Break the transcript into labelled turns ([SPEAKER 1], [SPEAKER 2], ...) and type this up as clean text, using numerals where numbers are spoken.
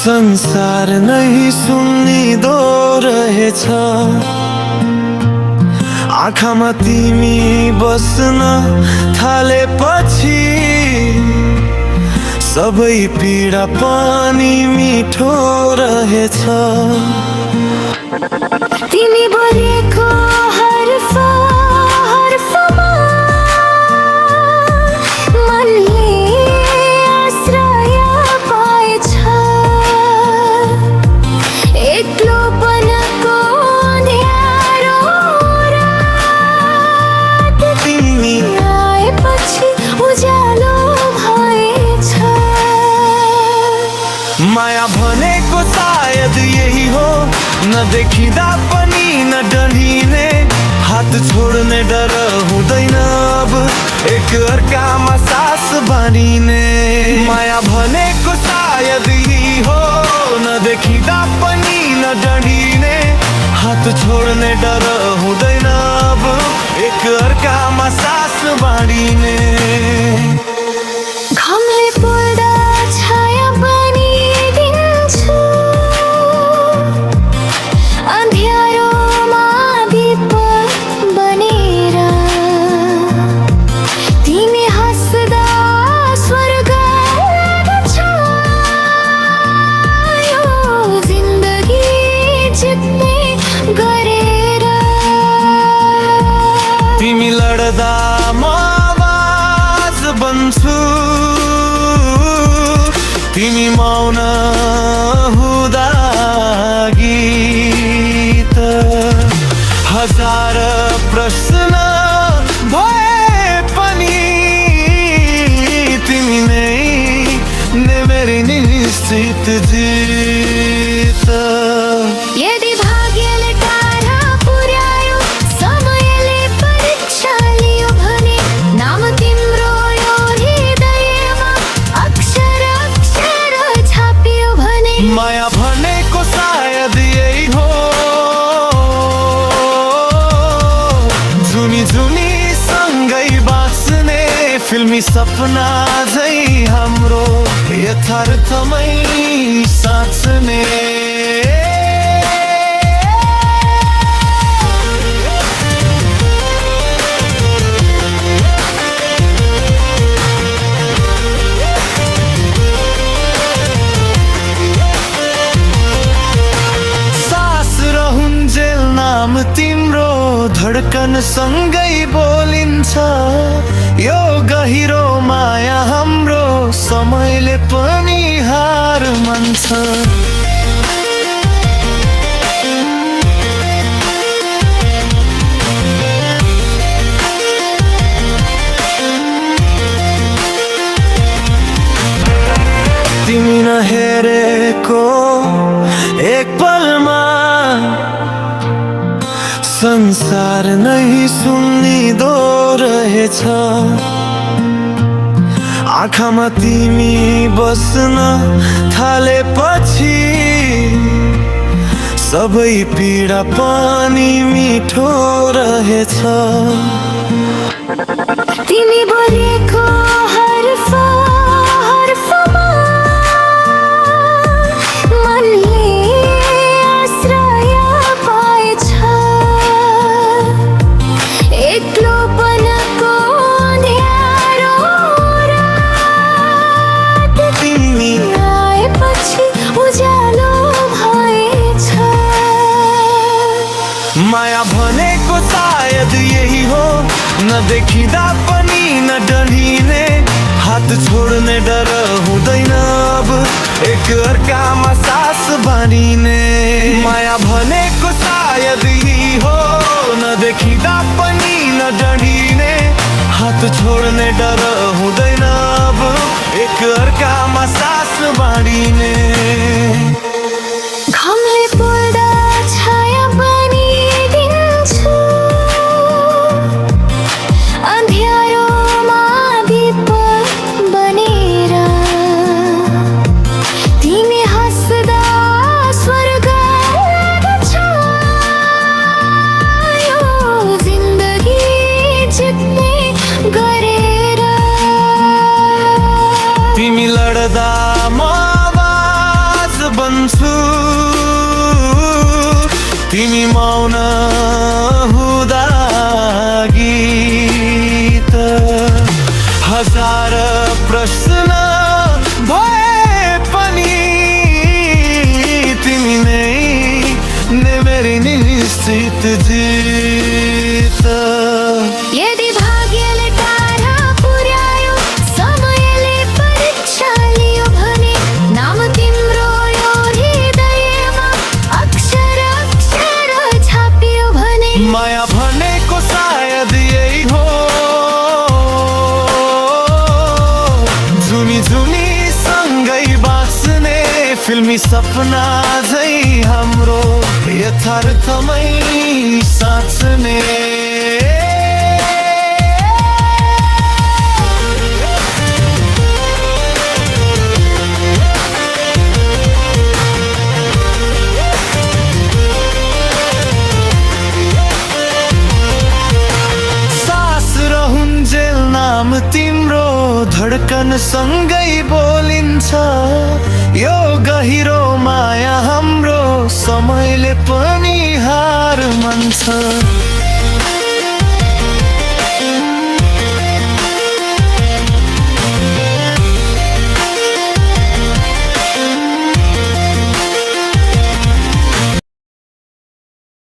[SPEAKER 1] संसार नै सुन्निदो रहेछ। आँखामा तिमी बस्न थालेपछि सबै पीडा पनि मिठो रहेछ।
[SPEAKER 2] तिमी बोलेको हर्फमा मनले आश्रय पाएछ। एक्लोपनको अँध्यारो रात तिमी आएपछि उज्यालो भएछ।
[SPEAKER 1] माया भनेको सायद यही हो, नदेखिँदा पनि नडरिने, हात छोड्ने डर हुँदैन अब, एक अर्कामा सास बाँडिने। माया भनेको सायद यही हो, नदेखिँदा पनि नडरिने, हात छोड्ने डर हुँदैन अब, एक अर्कामा सास बाँडिने।
[SPEAKER 2] घमले पोल्दा छाया बनिदिन्छु, अँध्यारोमा दीप बनेर। तिमी हाँस्दा स्वर्ग लाग्छ, यो जिन्दगी जित्ने गरेर।
[SPEAKER 1] तिमी लड्दा म आवाज बन्छु, तिमी मौन हुँदा गीत। हजार प्रश्न भए पनि तिमी नै मेरी निश्चित जीत।
[SPEAKER 2] यदि भाग्यले टाढा पुर्यायो, समयले परीक्षा लियो भने, नाम तिम्रो यो हृदयमा अक्षर अक्षर छापियो भने।
[SPEAKER 1] माया भनेको सायद यही हो, जुनी जुनी सँगै बाँच्ने, फिल्मी सपना झै हाम्रो यथार्थमै साँच्ने। नाम तिम्रो धड्कन सँगै बोलिन्छ, यो गहिरो माया हाम्रो समयले पनि हार मान्छ। तिमी नहेरेको एक पलमा संसार नै सुन्निदो रहेछ। आँखामा तिमी बस्न थालेपछि सबै पीडा पनि मिठो रहेछ।
[SPEAKER 2] तिमी बोलेको हर्फमा मनले आश्रय पाएछ। एक्लोपनको अँध्यारो रात तिमी आएपछि उज्यालो भएछ।
[SPEAKER 1] माया भनेको सायद यही हो, नदेखिँदा पनि नडरिने, हात छोड्ने डर हुँदैन अब, एक अर्कामा सास बाँडिने। माया भनेको सायद यही हो, नदेखिँदा पनि नडरिने, हात छोड्ने डर हुँदैन अब, एक अर्कामा सास बाँडिने।
[SPEAKER 2] घमले पोल्दा छाया बनिदिन्छु, अँध्यारोमा दीप बनेर। तिमी हाँस्दा स्वर्ग लाग्छ, यो जिन्दगी जित्ने गरेर।
[SPEAKER 1] तिमी लड्दा म आवाज सम्झन्छु तिमी मौन हुँदा गीत हजार प्रश्न भए पनि तिमी नै मेरी निश्चित जीत
[SPEAKER 2] यदि भाग्यले टाढा पुर्यायो समयले परीक्षा लियो भने नाम तिम्रो यो हृदयमा अक्षर अक्षर छापियो भने
[SPEAKER 1] माया भनेको सायद यही हो झुनी झुनी सँगै बाँच्ने फिल्मी सपना झै हाम्रो यथार्थमै साँच्ने नाम तिम्रो धडकन सँगै बोलिन्छ यो गहिरो माया हाम्रो समयले पनि हार मान्छ